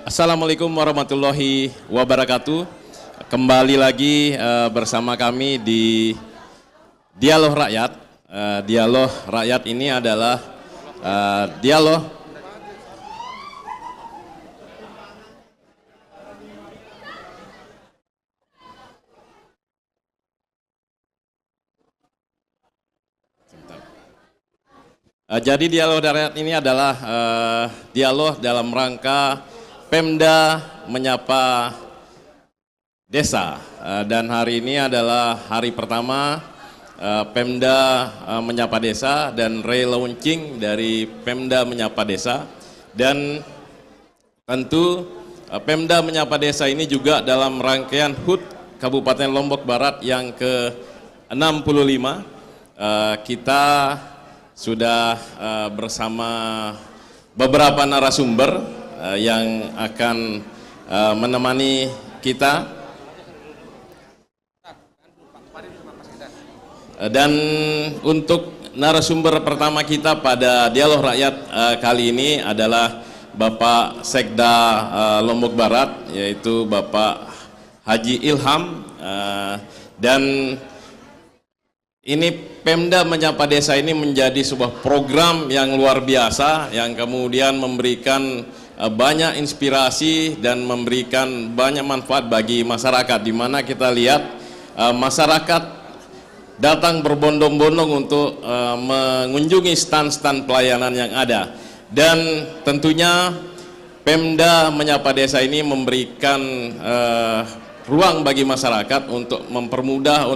Assalamualaikum warahmatullahi wabarakatuh. Kembali lagi bersama kami di Dialog Rakyat. Dialog Rakyat ini adalah dialog jadi dialog rakyat ini adalah dialog dalam rangka Pemda menyapa desa, dan hari ini adalah hari pertama Pemda menyapa desa dan relaunching dari Pemda menyapa desa. Dan tentu Pemda menyapa desa ini juga dalam rangkaian HUT Kabupaten Lombok Barat yang ke-65. Kita sudah bersama beberapa narasumber yang akan menemani kita, dan untuk narasumber pertama kita pada Dialog Rakyat kali ini adalah Bapak Sekda Lombok Barat, yaitu Bapak Haji Ilham. Dan ini Pemda Menyapa Desa ini menjadi sebuah program yang luar biasa yang kemudian memberikan banyak inspirasi dan memberikan banyak manfaat bagi masyarakat, di mana kita lihat masyarakat datang berbondong-bondong untuk mengunjungi stand-stand pelayanan yang ada. Dan tentunya Pemda Menyapa Desa ini memberikan ruang bagi masyarakat untuk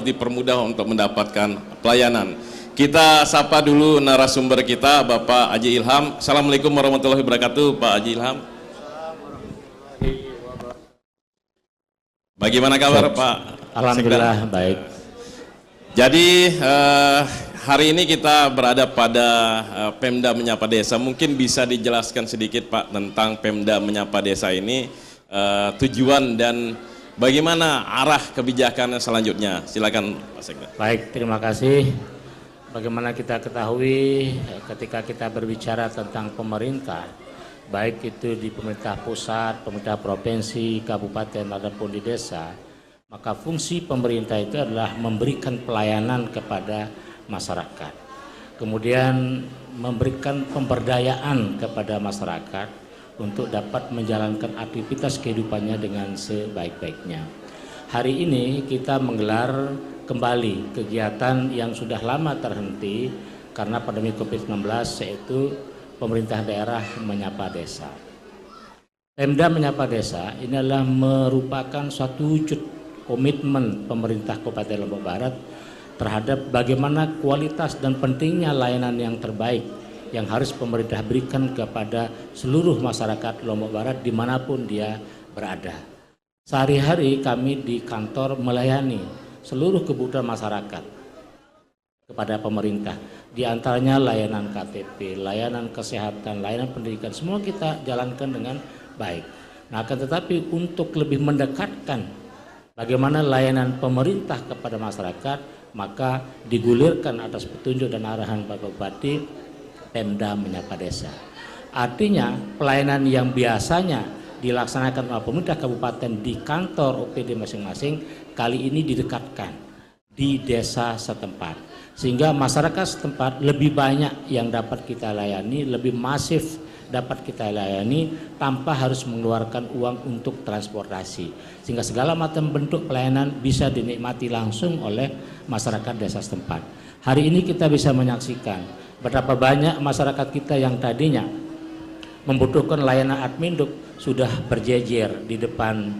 dipermudah untuk mendapatkan pelayanan. Kita sapa dulu narasumber kita, Bapak Haji Ilham. Assalamualaikum warahmatullahi wabarakatuh, Pak Haji Ilham. Bagaimana kabar, Pak? Alhamdulillah baik. Jadi hari ini kita berada pada Pemda Menyapa Desa. Mungkin bisa dijelaskan sedikit, Pak, tentang Pemda Menyapa Desa ini, tujuan dan bagaimana arah kebijakan selanjutnya. Silakan, Pak Sekda. Baik, terima kasih. Bagaimana kita ketahui ketika kita berbicara tentang pemerintah, baik itu di pemerintah pusat, pemerintah provinsi, kabupaten ataupun di desa, maka fungsi pemerintah itu adalah memberikan pelayanan kepada masyarakat. Kemudian memberikan pemberdayaan kepada masyarakat untuk dapat menjalankan aktivitas kehidupannya dengan sebaik-baiknya. Hari ini kita menggelar kembali kegiatan yang sudah lama terhenti karena pandemi COVID-19, yaitu pemerintah daerah menyapa desa. Pemda Menyapa Desa ini adalah merupakan suatu wujud komitmen pemerintah Kabupaten Lombok Barat terhadap bagaimana kualitas dan pentingnya layanan yang terbaik yang harus pemerintah berikan kepada seluruh masyarakat Lombok Barat dimanapun dia berada. Sehari-hari kami di kantor melayani seluruh kebutuhan masyarakat kepada pemerintah. Di antaranya layanan KTP, layanan kesehatan, layanan pendidikan, semua kita jalankan dengan baik. Nah, akan tetapi untuk lebih mendekatkan bagaimana layanan pemerintah kepada masyarakat, maka digulirkan atas petunjuk dan arahan Bapak Bupati Pemda Menyapa Desa. Artinya pelayanan yang biasanya dilaksanakan oleh pemerintah kabupaten di kantor OPD masing-masing kali ini didekatkan di desa setempat, sehingga masyarakat setempat lebih banyak yang dapat kita layani, lebih masif dapat kita layani tanpa harus mengeluarkan uang untuk transportasi, sehingga segala macam bentuk pelayanan bisa dinikmati langsung oleh masyarakat desa setempat. Hari ini kita bisa menyaksikan betapa banyak masyarakat kita yang tadinya membutuhkan layanan adminduk sudah berjejer di depan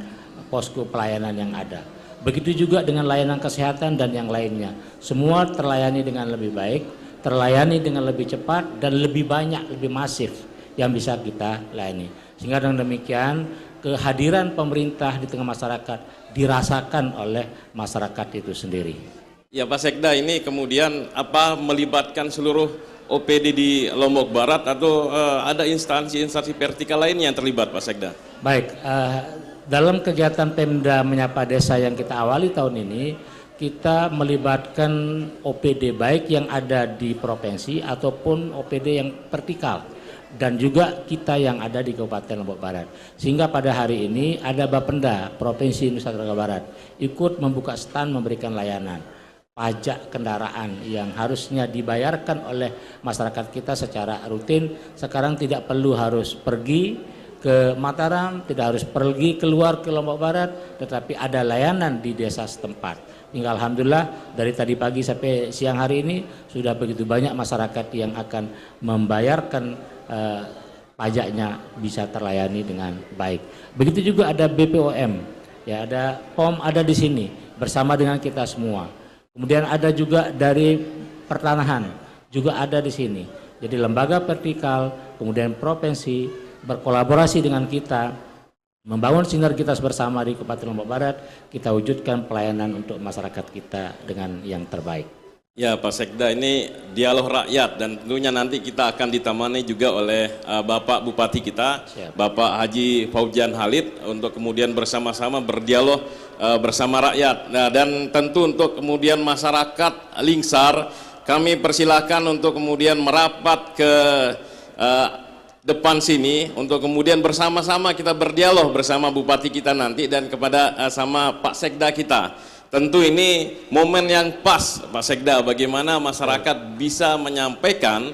posko pelayanan yang ada. Begitu juga dengan layanan kesehatan dan yang lainnya. Semua terlayani dengan lebih baik, terlayani dengan lebih cepat dan lebih banyak, lebih masif yang bisa kita layani. Sehingga dengan demikian kehadiran pemerintah di tengah masyarakat dirasakan oleh masyarakat itu sendiri. Ya, Pak Sekda, ini kemudian apa melibatkan seluruh OPD di Lombok Barat atau ada instansi-instansi vertikal lain yang terlibat, Pak Sekda? Baik, dalam kegiatan Pemda Menyapa Desa yang kita awali tahun ini, kita melibatkan OPD baik yang ada di provinsi ataupun OPD yang vertikal. dan juga kita yang ada di Kabupaten Lombok Barat. Sehingga pada hari ini ada Bapenda Provinsi Nusa Tenggara Barat ikut membuka stand memberikan layanan pajak kendaraan yang harusnya dibayarkan oleh masyarakat kita secara rutin. Sekarang tidak perlu harus pergi ke Mataram, tidak harus pergi keluar ke Lombok Barat, tetapi ada layanan di desa setempat. Hingga alhamdulillah dari tadi pagi sampai siang hari ini sudah begitu banyak masyarakat yang akan membayarkan pajaknya bisa terlayani dengan baik. Begitu juga ada BPOM, ya ada POM ada di sini bersama dengan kita semua. Kemudian ada juga dari pertanahan juga ada di sini. Jadi lembaga vertikal, kemudian provinsi berkolaborasi dengan kita, membangun sinergitas bersama di Kabupaten Lombok Barat, kita wujudkan pelayanan untuk masyarakat kita dengan yang terbaik. Ya Pak Sekda, ini dialog rakyat dan tentunya nanti kita akan ditemani juga oleh Bapak Bupati kita, Siap. Bapak Haji Fauzian Khalid, untuk kemudian bersama-sama berdialog bersama rakyat. Nah, dan tentu untuk kemudian masyarakat Lingsar, kami persilahkan untuk kemudian merapat ke depan sini untuk kemudian bersama-sama kita berdialog bersama Bupati kita nanti dan kepada sama Pak Sekda kita. Tentu ini momen yang pas Pak Sekda, bagaimana masyarakat bisa menyampaikan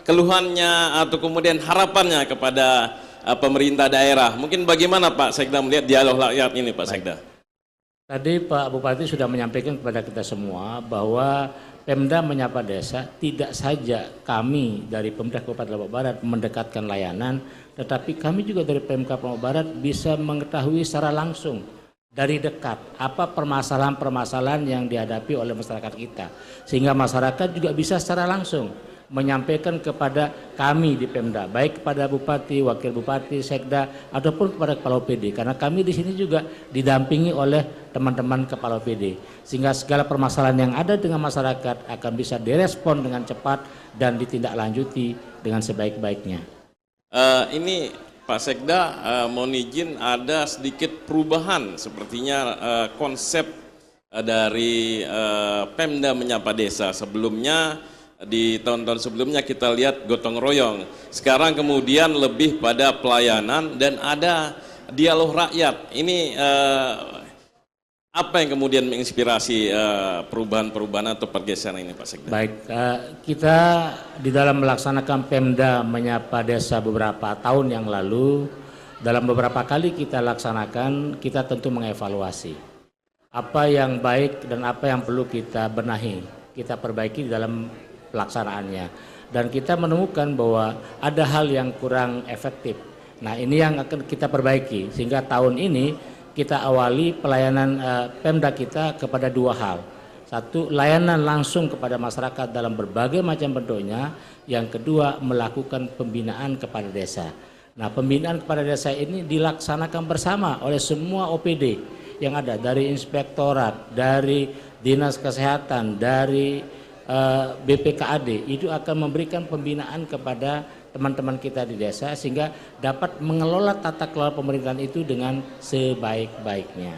keluhannya atau kemudian harapannya kepada pemerintah daerah. Mungkin bagaimana Pak Sekda melihat dialog rakyat ini Pak Sekda? Tadi Pak Bupati sudah menyampaikan kepada kita semua bahwa Pemda Menyapa Desa tidak saja kami dari Pemda Kabupaten Lombok Barat mendekatkan layanan, tetapi kami juga dari Pemkab Lombok Barat bisa mengetahui secara langsung dari dekat apa permasalahan-permasalahan yang dihadapi oleh masyarakat kita, sehingga masyarakat juga bisa secara langsung menyampaikan kepada kami di Pemda, baik kepada Bupati, Wakil Bupati, Sekda, ataupun kepada Kepala OPD, karena kami di sini juga didampingi oleh teman-teman Kepala OPD, sehingga segala permasalahan yang ada dengan masyarakat akan bisa direspon dengan cepat dan ditindaklanjuti dengan sebaik-baiknya. Ini Pak Sekda, mohon izin ada sedikit perubahan sepertinya konsep dari Pemda Menyapa Desa. Sebelumnya di tahun-tahun sebelumnya kita lihat gotong royong, sekarang kemudian lebih pada pelayanan dan ada dialog rakyat. Ini apa yang kemudian menginspirasi perubahan-perubahan atau pergeseran ini Pak Sekda? Baik, kita di dalam melaksanakan Pemda Menyapa Desa beberapa tahun yang lalu, dalam beberapa kali kita laksanakan, kita tentu mengevaluasi apa yang baik dan apa yang perlu kita benahi, kita perbaiki di dalam pelaksanaannya. Dan kita menemukan bahwa ada hal yang kurang efektif. Nah, ini yang akan kita perbaiki, sehingga tahun ini kita awali pelayanan Pemda kita kepada dua hal. Satu, layanan langsung kepada masyarakat dalam berbagai macam bentuknya. Yang kedua, melakukan pembinaan kepada desa. Nah, pembinaan kepada desa ini dilaksanakan bersama oleh semua OPD yang ada, dari inspektorat, dari dinas kesehatan, dari BPKAD. Itu akan memberikan pembinaan kepada teman-teman kita di desa sehingga dapat mengelola tata kelola pemerintahan itu dengan sebaik-baiknya.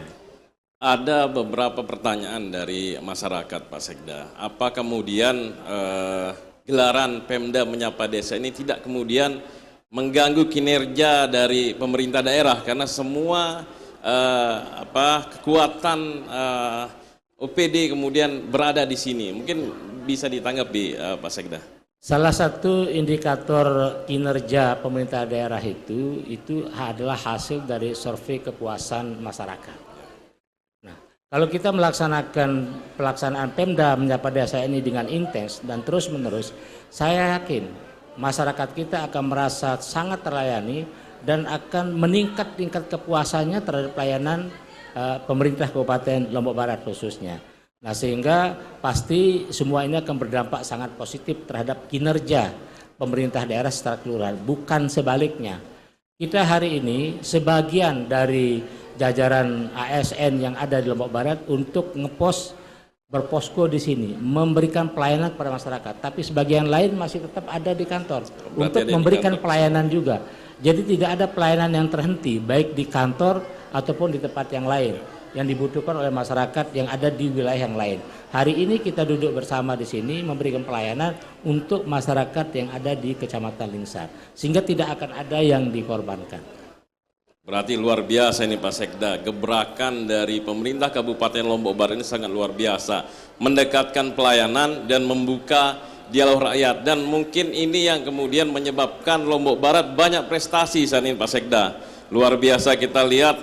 Ada beberapa pertanyaan dari masyarakat Pak Sekda. Apa kemudian gelaran Pemda Menyapa Desa ini tidak kemudian mengganggu kinerja dari pemerintah daerah karena semua kekuatan OPD kemudian berada di sini. Mungkin bisa ditanggapi Pak Sekda. Salah satu indikator kinerja pemerintah daerah itu adalah hasil dari survei kepuasan masyarakat. Nah, kalau kita melaksanakan pelaksanaan Pemda Menyapa Desa ini dengan intens dan terus-menerus, saya yakin masyarakat kita akan merasa sangat terlayani dan akan meningkat tingkat kepuasannya terhadap pelayanan pemerintah Kabupaten Lombok Barat khususnya. Nah, sehingga pasti semua ini akan berdampak sangat positif terhadap kinerja pemerintah daerah secara keseluruhan, bukan sebaliknya. Kita hari ini sebagian dari jajaran ASN yang ada di Lombok Barat untuk berposko di sini, memberikan pelayanan kepada masyarakat, tapi sebagian lain masih tetap ada di kantor untuk memberikan pelayanan juga. Jadi tidak ada pelayanan yang terhenti, baik di kantor ataupun di tempat yang lain. yang dibutuhkan oleh masyarakat yang ada di wilayah yang lain. Hari ini kita duduk bersama di sini memberikan pelayanan untuk masyarakat yang ada di Kecamatan Lingsar, sehingga tidak akan ada yang dikorbankan. Berarti luar biasa ini Pak Sekda, gebrakan dari pemerintah Kabupaten Lombok Barat ini sangat luar biasa, mendekatkan pelayanan dan membuka dialog rakyat, dan mungkin ini yang kemudian menyebabkan Lombok Barat banyak prestasi saat ini Pak Sekda. Luar biasa kita lihat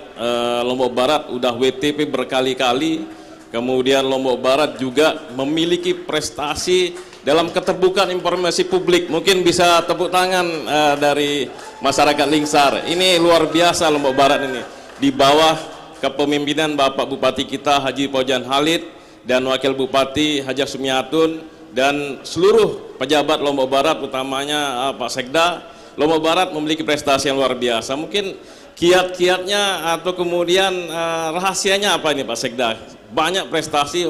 Lombok Barat udah WTP berkali-kali, kemudian Lombok Barat juga memiliki prestasi dalam keterbukaan informasi publik. Mungkin bisa tepuk tangan dari masyarakat Lingsar. Ini luar biasa Lombok Barat ini, di bawah kepemimpinan Bapak Bupati kita Haji Pojan Halid dan Wakil Bupati Haji Sumiatun dan seluruh pejabat Lombok Barat, utamanya Pak Sekda. Lombok Barat memiliki prestasi yang luar biasa. Mungkin kiat-kiatnya atau kemudian rahasianya apa ini Pak Sekda? Banyak prestasi,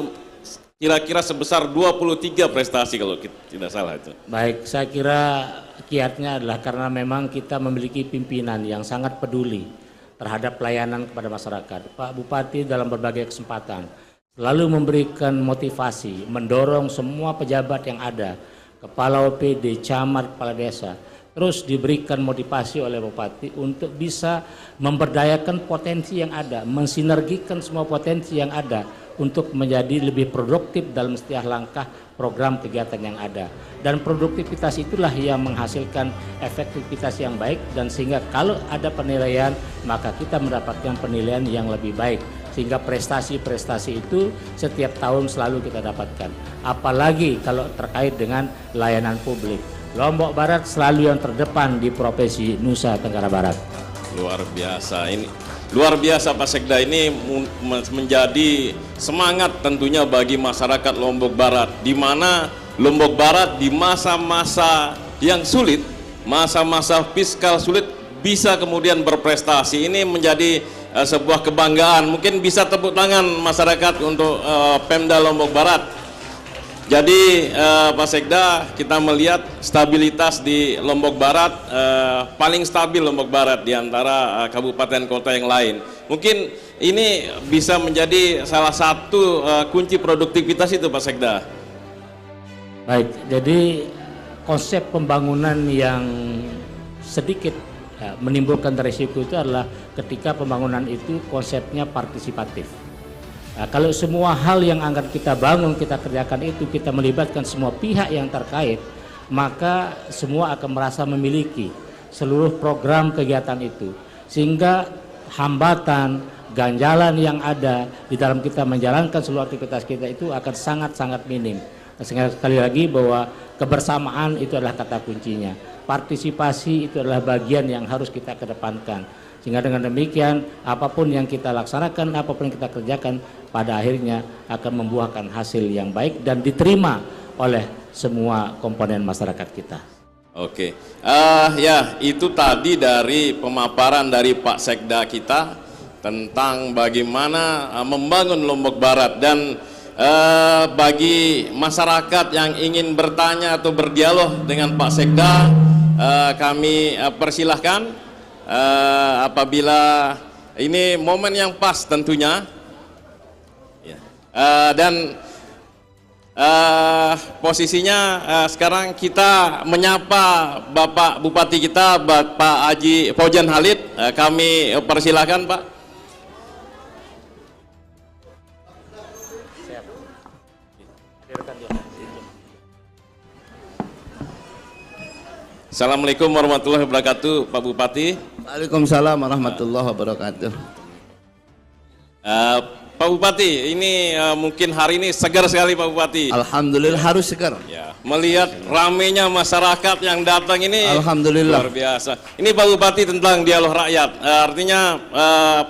kira-kira sebesar 23 prestasi kalau tidak salah itu. Baik, saya kira kiatnya adalah karena memang kita memiliki pimpinan yang sangat peduli terhadap pelayanan kepada masyarakat. Pak Bupati dalam berbagai kesempatan selalu memberikan motivasi, mendorong semua pejabat yang ada, kepala OPD, camat, kepala desa, terus diberikan motivasi oleh Bupati untuk bisa memberdayakan potensi yang ada, mensinergikan semua potensi yang ada untuk menjadi lebih produktif dalam setiap langkah program kegiatan yang ada. Dan produktivitas itulah yang menghasilkan efektivitas yang baik, dan sehingga kalau ada penilaian maka kita mendapatkan penilaian yang lebih baik, sehingga prestasi-prestasi itu setiap tahun selalu kita dapatkan. Apalagi kalau terkait dengan layanan publik. Lombok Barat selalu yang terdepan di Provinsi Nusa Tenggara Barat. Luar biasa ini. Luar biasa Pak Sekda, ini menjadi semangat tentunya bagi masyarakat Lombok Barat, di mana Lombok Barat di masa-masa yang sulit, masa-masa fiskal sulit, bisa kemudian berprestasi. Ini menjadi sebuah kebanggaan. Mungkin bisa tepuk tangan masyarakat untuk Pemda Lombok Barat. Jadi Pak Sekda, kita melihat stabilitas di Lombok Barat, paling stabil Lombok Barat di antara kabupaten kota yang lain. Mungkin ini bisa menjadi salah satu kunci produktivitas itu Pak Sekda. Baik, jadi konsep pembangunan yang sedikit menimbulkan risiko itu adalah ketika pembangunan itu konsepnya partisipatif. Nah, kalau semua hal yang akan kita bangun, kita kerjakan itu, kita melibatkan semua pihak yang terkait, maka semua akan merasa memiliki seluruh program kegiatan itu. Sehingga hambatan, ganjalan yang ada di dalam kita menjalankan seluruh aktivitas kita itu akan sangat-sangat minim. Sehingga sekali lagi bahwa kebersamaan itu adalah kata kuncinya. Partisipasi itu adalah bagian yang harus kita kedepankan. Sehingga dengan demikian apapun yang kita laksanakan, apapun yang kita kerjakan, pada akhirnya akan membuahkan hasil yang baik dan diterima oleh semua komponen masyarakat kita. Oke, ya itu tadi dari pemaparan dari Pak Sekda kita tentang bagaimana membangun Lombok Barat. Dan bagi masyarakat yang ingin bertanya atau berdialog dengan Pak Sekda, kami persilahkan apabila ini momen yang pas tentunya. Dan posisinya sekarang kita menyapa Bapak Bupati kita, Bapak Haji Pojan Halid. Kami persilahkan Pak. Assalamualaikum warahmatullahi wabarakatuh Pak Bupati. Waalaikumsalam warahmatullahi wabarakatuh. Pak Bupati, ini mungkin hari ini segar sekali Pak Bupati. Alhamdulillah harus segar. Ya, melihat ramainya masyarakat yang datang ini Alhamdulillah luar biasa. Ini Pak Bupati tentang dialog rakyat. Artinya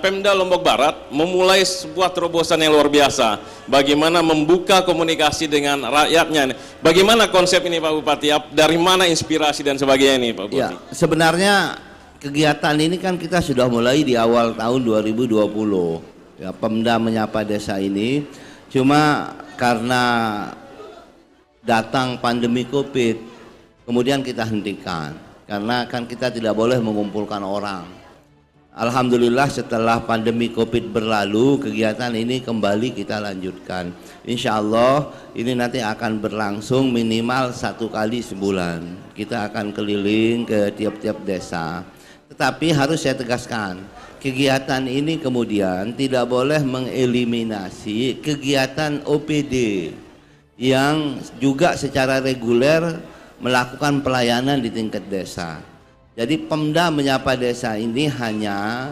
Pemda Lombok Barat memulai sebuah terobosan yang luar biasa. Bagaimana membuka komunikasi dengan rakyatnya. Bagaimana konsep ini Pak Bupati? Dari mana inspirasi dan sebagainya ini Pak Bupati? Ya, sebenarnya kegiatan ini kan kita sudah mulai di awal tahun 2020. Ya, Pemda Menyapa Desa ini, cuma karena datang pandemi Covid, kemudian kita hentikan karena kan kita tidak boleh mengumpulkan orang. Alhamdulillah setelah pandemi Covid berlalu, kegiatan ini kembali kita lanjutkan. Insya Allah ini nanti akan berlangsung minimal 1 kali sebulan. Kita akan keliling ke tiap-tiap desa. Tetapi harus saya tegaskan, kegiatan ini kemudian tidak boleh mengeliminasi kegiatan OPD yang juga secara reguler melakukan pelayanan di tingkat desa. Jadi Pemda Menyapa Desa ini hanya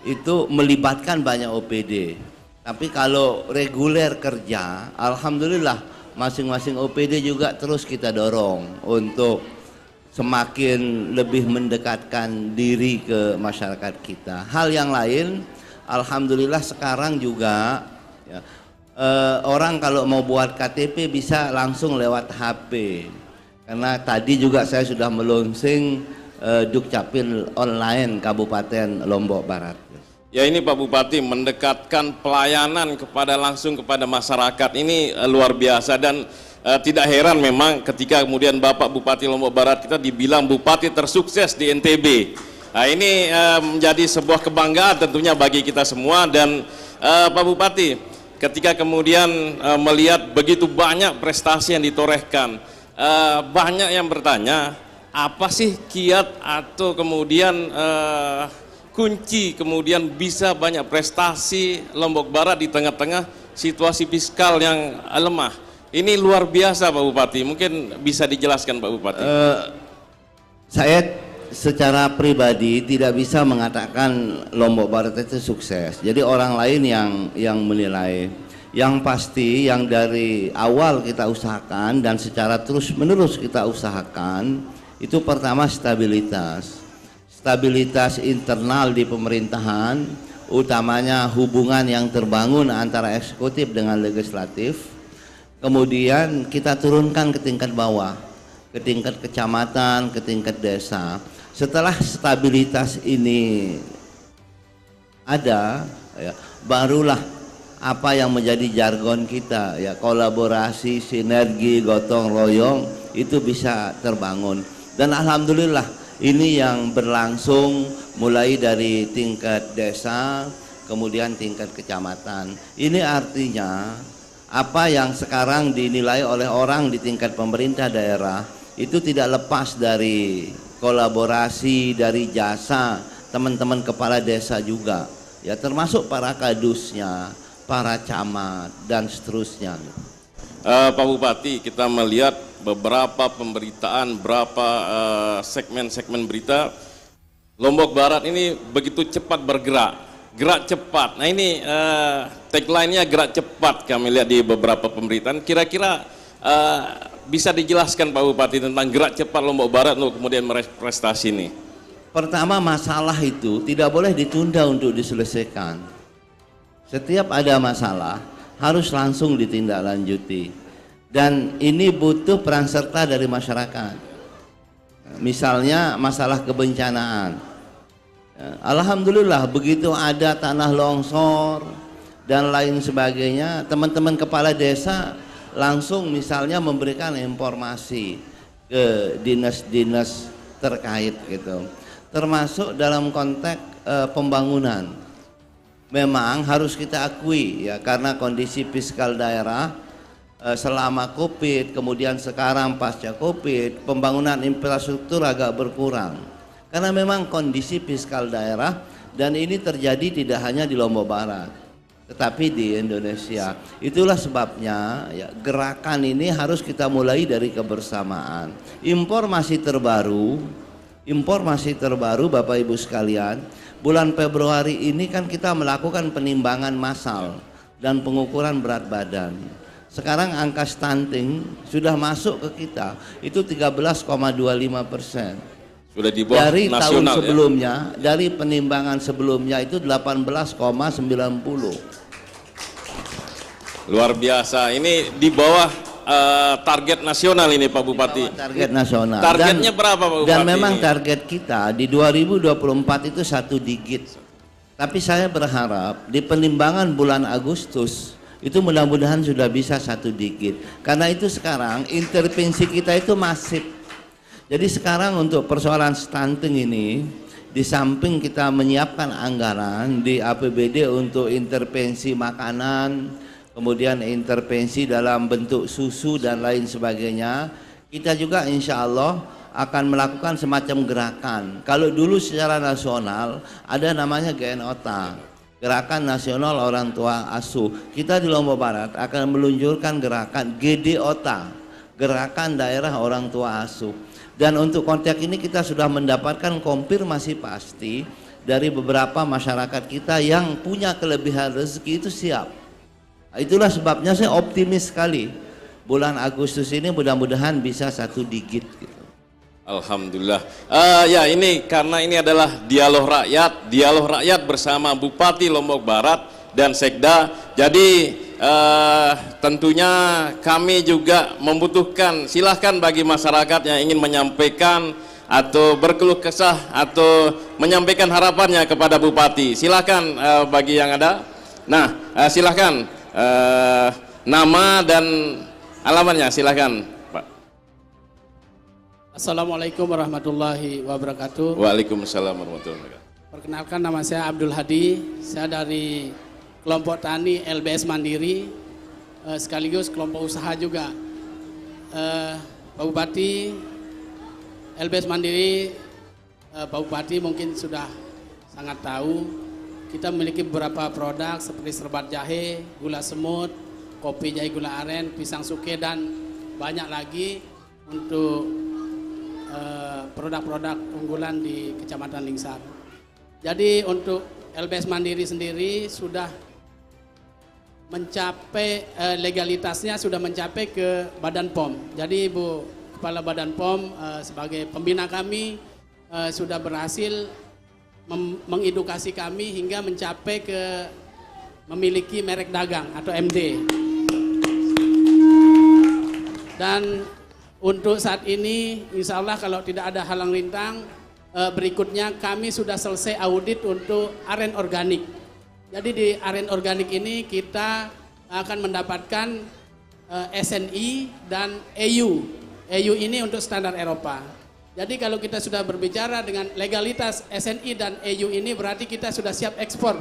itu melibatkan banyak OPD. Tapi kalau reguler kerja, alhamdulillah masing-masing OPD juga terus kita dorong untuk semakin lebih mendekatkan diri ke masyarakat kita. Hal yang lain, alhamdulillah sekarang juga ya, orang kalau mau buat KTP bisa langsung lewat HP. Karena tadi juga saya sudah melonsing Dukcapil online Kabupaten Lombok Barat. Ya, ini Pak Bupati mendekatkan pelayanan langsung kepada masyarakat ini luar biasa, dan tidak heran memang ketika kemudian Bapak Bupati Lombok Barat kita dibilang Bupati tersukses di NTB. Nah, ini menjadi sebuah kebanggaan tentunya bagi kita semua. Dan Pak Bupati, ketika kemudian melihat begitu banyak prestasi yang ditorehkan, banyak yang bertanya, apa sih kiat atau kemudian kunci kemudian bisa banyak prestasi Lombok Barat di tengah-tengah situasi fiskal yang lemah? Ini luar biasa Pak Bupati, mungkin bisa dijelaskan Pak Bupati. Saya secara pribadi tidak bisa mengatakan Lombok Barat itu sukses. Jadi orang lain yang menilai. Yang pasti yang dari awal kita usahakan dan secara terus-menerus kita usahakan itu pertama stabilitas internal di pemerintahan, utamanya hubungan yang terbangun antara eksekutif dengan legislatif. Kemudian kita turunkan ke tingkat bawah, ke tingkat kecamatan, ke tingkat desa. Setelah stabilitas ini ada, ya, barulah apa yang menjadi jargon kita, ya, kolaborasi, sinergi, gotong royong itu bisa terbangun. Dan alhamdulillah ini yang berlangsung mulai dari tingkat desa kemudian tingkat kecamatan. Ini artinya apa yang sekarang dinilai oleh orang di tingkat pemerintah daerah itu tidak lepas dari kolaborasi, dari jasa teman-teman kepala desa juga, ya, termasuk para kadusnya, para camat dan seterusnya. Pak Bupati, kita melihat beberapa pemberitaan, berapa segmen-segmen berita, Lombok Barat ini begitu cepat bergerak, gerak cepat. Nah, ini tagline-nya gerak cepat kami lihat di beberapa pemberitaan. Kira-kira bisa dijelaskan Pak Bupati tentang gerak cepat Lombok Barat untuk kemudian meraih prestasi ini? Pertama, masalah itu tidak boleh ditunda untuk diselesaikan. Setiap ada masalah harus langsung ditindaklanjuti. Dan ini butuh peran serta dari masyarakat. Misalnya masalah kebencanaan. Alhamdulillah begitu ada tanah longsor dan lain sebagainya, teman-teman kepala desa langsung misalnya memberikan informasi ke dinas-dinas terkait gitu. Termasuk dalam konteks pembangunan. Memang harus kita akui, ya, karena kondisi fiskal daerah selama Covid, kemudian sekarang pasca Covid, pembangunan infrastruktur agak berkurang karena memang kondisi fiskal daerah, dan ini terjadi tidak hanya di Lombok Barat tetapi di Indonesia. Itulah sebabnya, ya, gerakan ini harus kita mulai dari kebersamaan. Informasi terbaru Bapak Ibu sekalian, bulan Februari ini kan kita melakukan penimbangan massal dan pengukuran berat badan. Sekarang angka stunting sudah masuk ke kita, itu 13,25%. Sudah di bawah dari nasional, tahun sebelumnya, ya? Dari penimbangan sebelumnya itu 18,90. Luar biasa, ini di bawah target nasional ini Pak Bupati. Target nasional. Targetnya berapa Pak Bupati? Dan memang ini? target kita di 2024 itu 1 digit. Tapi saya berharap di penimbangan bulan Agustus itu mudah-mudahan sudah bisa 1 digit. Karena itu sekarang intervensi kita itu masif. Jadi sekarang untuk persoalan stunting ini di samping kita menyiapkan anggaran di APBD untuk intervensi makanan, kemudian intervensi dalam bentuk susu dan lain sebagainya, kita juga insya Allah akan melakukan semacam gerakan. Kalau dulu secara nasional ada namanya GNOTA, Gerakan Nasional Orang Tua Asuh. Kita di Lombok Barat akan meluncurkan gerakan GDOTA, Gerakan Daerah Orang Tua Asuh. Dan untuk konteks ini kita sudah mendapatkan konfirmasi pasti dari beberapa masyarakat kita yang punya kelebihan rezeki itu siap. Itulah sebabnya saya optimis sekali bulan Agustus ini mudah-mudahan bisa 1 digit gitu. Alhamdulillah. Ya ini karena ini adalah dialog rakyat bersama Bupati Lombok Barat dan Sekda. Jadi tentunya kami juga membutuhkan, silahkan bagi masyarakat yang ingin menyampaikan atau berkeluh kesah atau menyampaikan harapannya kepada Bupati. Silahkan bagi yang ada. Nah, silahkan nama dan alamatnya, silahkan. Assalamualaikum warahmatullahi wabarakatuh. Waalaikumsalam warahmatullahi wabarakatuh. Perkenalkan, nama saya Abdul Hadi. Saya dari kelompok tani LBS Mandiri, sekaligus kelompok usaha juga. Pak Bupati, LBS Mandiri, Pak Bupati mungkin sudah sangat tahu, kita memiliki beberapa produk seperti serbat jahe, gula semut, kopi jahe gula aren, pisang suke, dan banyak lagi untuk produk-produk unggulan di Kecamatan Lingsar. Jadi untuk LBS Mandiri sendiri sudah mencapai legalitasnya sudah mencapai ke Badan POM. Jadi Ibu Kepala Badan POM sebagai pembina kami sudah berhasil mengedukasi kami hingga mencapai ke memiliki merek dagang atau MD. Dan untuk saat ini, insya Allah kalau tidak ada halang rintang, berikutnya kami sudah selesai audit untuk aren organik. Jadi di aren organik ini kita akan mendapatkan SNI dan EU. EU ini untuk standar Eropa. Jadi kalau kita sudah berbicara dengan legalitas SNI dan EU ini, berarti kita sudah siap ekspor,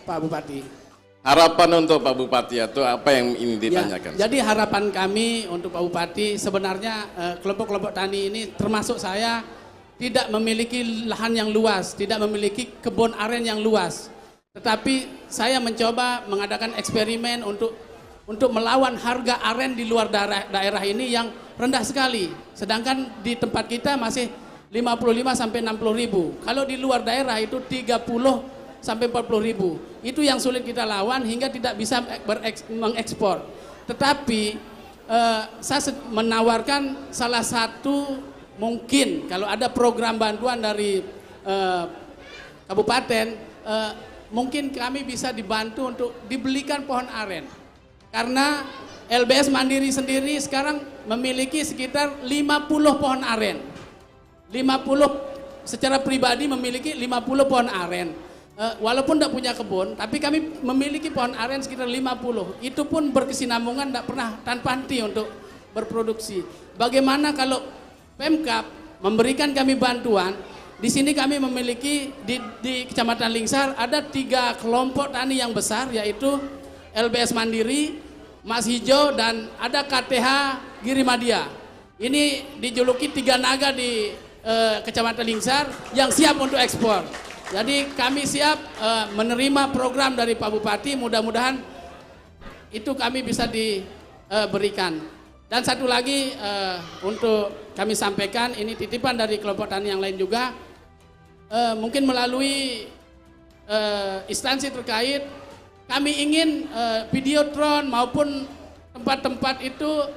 Pak Bupati. Harapan untuk Pak Bupati atau apa yang ini ditanyakan? Ya, jadi harapan kami untuk Pak Bupati, sebenarnya kelompok-kelompok tani ini termasuk saya tidak memiliki lahan yang luas, tidak memiliki kebun aren yang luas. Tetapi saya mencoba mengadakan eksperimen untuk melawan harga aren di luar daerah ini yang rendah sekali. Sedangkan di tempat kita masih 55 sampai 60 ribu. Kalau di luar daerah itu 30 sampai 40 ribu. Itu yang sulit kita lawan hingga tidak bisa mengekspor. Tetapi saya menawarkan salah satu mungkin kalau ada program bantuan dari kabupaten, mungkin kami bisa dibantu untuk dibelikan pohon aren. Karena LBS Mandiri sendiri sekarang memiliki sekitar 50 pohon aren. 50 secara pribadi memiliki 50 pohon aren. Walaupun tidak punya kebun, tapi kami memiliki pohon aren sekitar 50. Itu pun berkesinambungan, tidak pernah tanpa henti untuk berproduksi. Bagaimana kalau Pemkab memberikan kami bantuan? Di sini kami memiliki di Kecamatan Lingsar ada 3 kelompok tani yang besar, yaitu LBS Mandiri, Mas Hijau, dan ada KTH Girimadia. Ini dijuluki 3 naga di Kecamatan Lingsar yang siap untuk ekspor. Jadi kami siap menerima program dari Pak Bupati, mudah-mudahan itu kami bisa diberikan. Dan satu lagi untuk kami sampaikan, ini titipan dari kelompok tani yang lain juga, mungkin melalui instansi terkait, kami ingin videotron maupun tempat-tempat itu,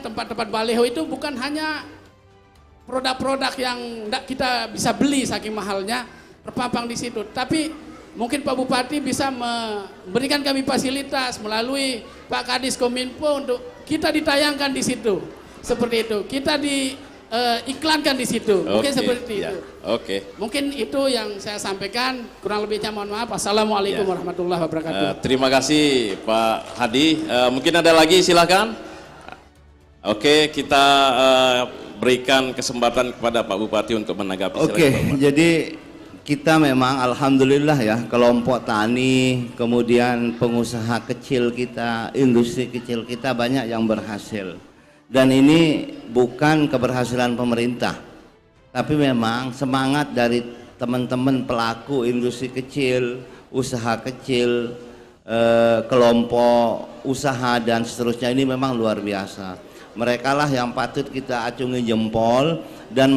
tempat-tempat baleho itu bukan hanya produk-produk yang tidak kita bisa beli saking mahalnya terpampang di situ. Tapi mungkin Pak Bupati bisa memberikan kami fasilitas melalui Pak Kadis Kominfo untuk kita ditayangkan di situ. Seperti itu. Kita diiklankan di situ. Mungkin seperti itu. Mungkin itu yang saya sampaikan. Kurang lebihnya mohon maaf. Assalamualaikum warahmatullahi wabarakatuh. Terima kasih Pak Hadi. Mungkin ada lagi, silakan. Oke, kita berikan kesempatan kepada Pak Bupati untuk menanggapi. Oke, jadi kita memang alhamdulillah ya, kelompok tani, kemudian pengusaha kecil kita, industri kecil kita banyak yang berhasil. Dan ini bukan keberhasilan pemerintah, tapi memang semangat dari teman-teman pelaku industri kecil, usaha kecil, kelompok usaha dan seterusnya, ini memang luar biasa. Mereka lah yang patut kita acungi jempol, dan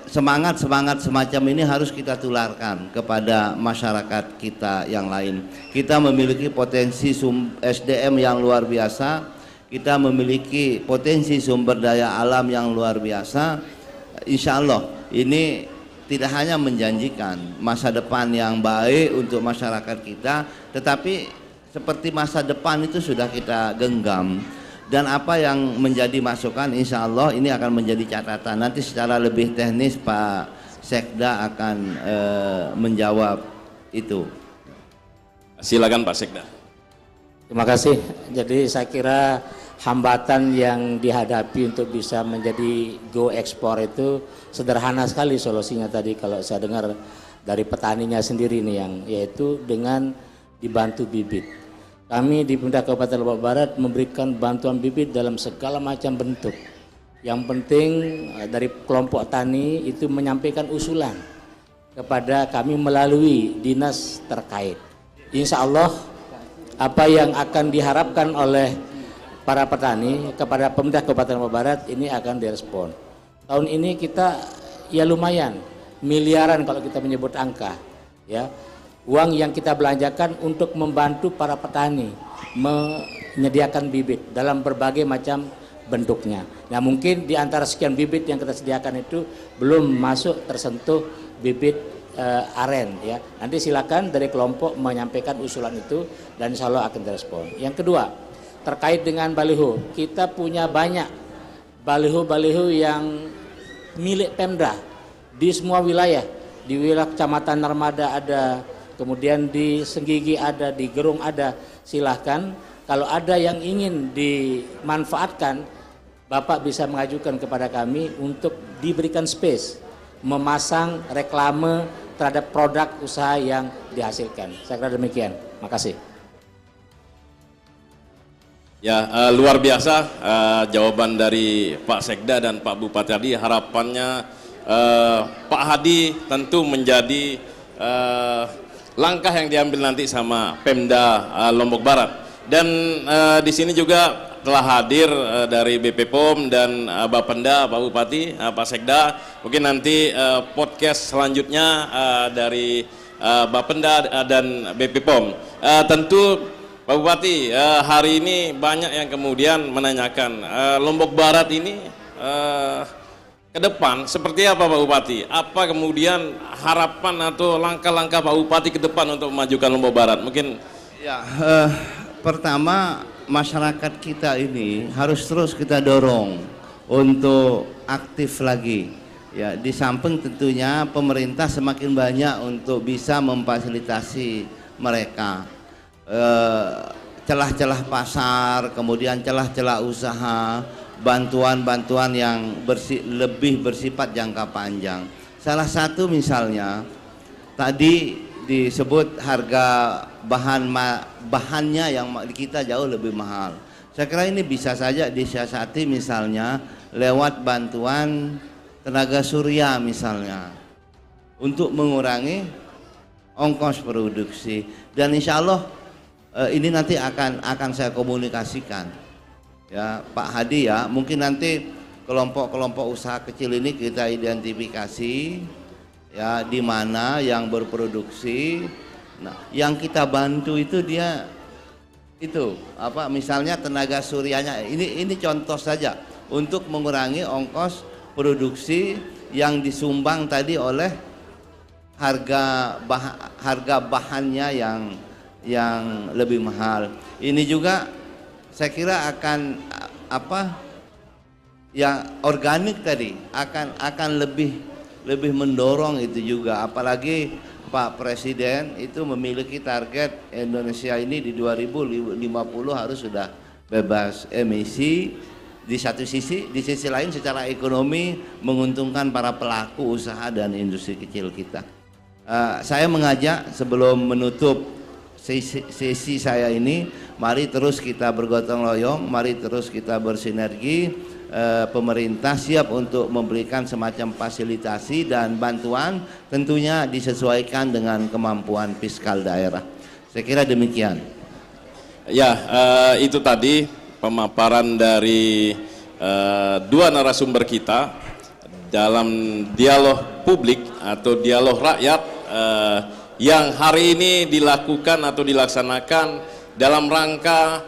semangat semacam ini harus kita tularkan kepada masyarakat kita yang lain. Kita memiliki potensi SDM yang luar biasa, kita memiliki potensi sumber daya alam yang luar biasa. Insya Allah ini tidak hanya menjanjikan masa depan yang baik untuk masyarakat kita, tetapi seperti masa depan itu sudah kita genggam. Dan apa yang menjadi masukan, insya Allah ini akan menjadi catatan. Nanti secara lebih teknis Pak Sekda akan menjawab itu. Silakan Pak Sekda. Terima kasih. Jadi saya kira hambatan yang dihadapi untuk bisa menjadi go ekspor itu sederhana sekali solusinya tadi kalau saya dengar dari petaninya sendiri nih, yang yaitu dengan dibantu bibit. Kami di Pemerintah Kabupaten Lombok Barat memberikan bantuan bibit dalam segala macam bentuk. Yang penting dari kelompok tani itu menyampaikan usulan kepada kami melalui dinas terkait. Insya Allah apa yang akan diharapkan oleh para petani kepada Pemerintah Kabupaten Lombok Barat ini akan direspon. Tahun ini kita ya lumayan miliaran kalau kita menyebut angka, ya. Uang yang kita belanjakan untuk membantu para petani menyediakan bibit dalam berbagai macam bentuknya. Nah, mungkin di antara sekian bibit yang kita sediakan itu belum masuk tersentuh bibit aren, ya. Nanti silakan dari kelompok menyampaikan usulan itu dan insya Allah akan direspon. Yang kedua, terkait dengan baliho, kita punya banyak baliho-baliho yang milik Pemda di semua wilayah. Di wilayah Kecamatan Narmada ada, kemudian di Senggigi ada, di Gerung ada. Silahkan kalau ada yang ingin dimanfaatkan, Bapak bisa mengajukan kepada kami untuk diberikan space memasang reklame terhadap produk usaha yang dihasilkan. Saya kira demikian. Makasih. Ya, luar biasa jawaban dari Pak Sekda dan Pak Bupati tadi. Harapannya Pak Hadi tentu menjadi langkah yang diambil nanti sama Pemda Lombok Barat. Dan di sini juga telah hadir dari BP POM dan Bapenda, Pak Bupati, Pak Sekda. Mungkin nanti podcast selanjutnya dari Bapenda dan BP POM. Tentu Pak Bupati, hari ini banyak yang kemudian menanyakan Lombok Barat ini ke depan seperti apa Pak Bupati? Apa kemudian harapan atau langkah-langkah Pak Bupati ke depan untuk memajukan Lombok Barat? Mungkin ya, pertama masyarakat kita ini harus terus kita dorong untuk aktif lagi. Ya, di samping tentunya pemerintah semakin banyak untuk bisa memfasilitasi mereka. Celah-celah pasar, kemudian celah-celah usaha, bantuan-bantuan yang lebih bersifat jangka panjang. Salah satu misalnya tadi disebut harga bahannya yang kita jauh lebih mahal. Saya kira ini bisa saja disiasati misalnya lewat bantuan tenaga surya misalnya untuk mengurangi ongkos produksi. Dan insya Allah ini nanti akan saya komunikasikan ya Pak Hadi, ya mungkin nanti kelompok-kelompok usaha kecil ini kita identifikasi ya di mana yang berproduksi. Nah, yang kita bantu itu dia itu apa misalnya tenaga suryanya, ini contoh saja untuk mengurangi ongkos produksi yang disumbang tadi oleh harga bahannya yang lebih mahal. Ini juga saya kira akan yang organik tadi akan lebih mendorong itu juga, apalagi Pak Presiden itu memiliki target Indonesia ini di 2050 harus sudah bebas emisi di satu sisi, di sisi lain secara ekonomi menguntungkan para pelaku usaha dan industri kecil kita. Saya mengajak sebelum menutup sesi saya ini, mari terus kita bergotong royong, mari terus kita bersinergi. Pemerintah siap untuk memberikan semacam fasilitasi dan bantuan, tentunya disesuaikan dengan kemampuan fiskal daerah. Saya kira demikian. Ya, itu tadi pemaparan dari dua narasumber kita dalam dialog publik atau dialog rakyat yang hari ini dilakukan atau dilaksanakan dalam rangka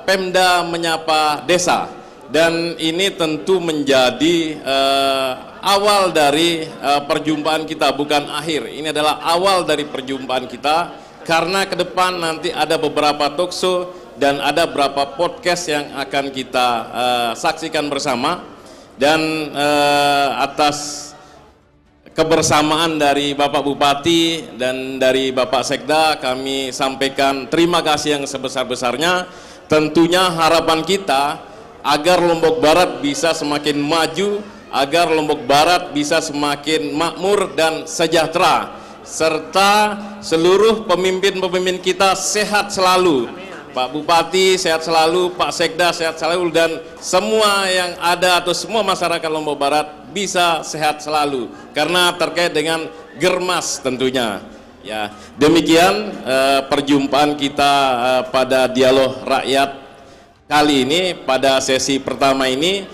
Pemda Menyapa Desa. Dan ini tentu menjadi awal dari perjumpaan kita, bukan akhir. Ini adalah awal dari perjumpaan kita, karena ke depan nanti ada beberapa talkshow dan ada beberapa podcast yang akan kita saksikan bersama. Dan atas kebersamaan dari Bapak Bupati dan dari Bapak Sekda, kami sampaikan terima kasih yang sebesar-besarnya. Tentunya harapan kita agar Lombok Barat bisa semakin maju, agar Lombok Barat bisa semakin makmur dan sejahtera, serta seluruh pemimpin-pemimpin kita sehat selalu. Pak Bupati sehat selalu, Pak Sekda sehat selalu, dan semua yang ada atau semua masyarakat Lombok Barat bisa sehat selalu, karena terkait dengan Germas tentunya. Ya, demikian perjumpaan kita pada dialog rakyat kali ini, pada sesi pertama ini.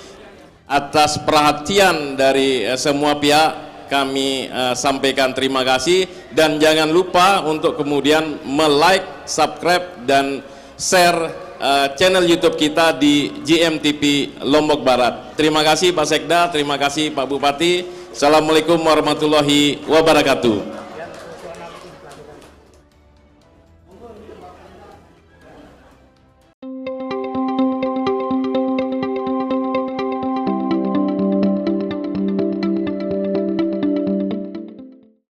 Atas perhatian dari semua pihak kami sampaikan terima kasih, dan jangan lupa untuk kemudian like, subscribe dan share channel YouTube kita di GMTV Lombok Barat. Terima kasih Pak Sekda, terima kasih Pak Bupati. Assalamualaikum warahmatullahi wabarakatuh.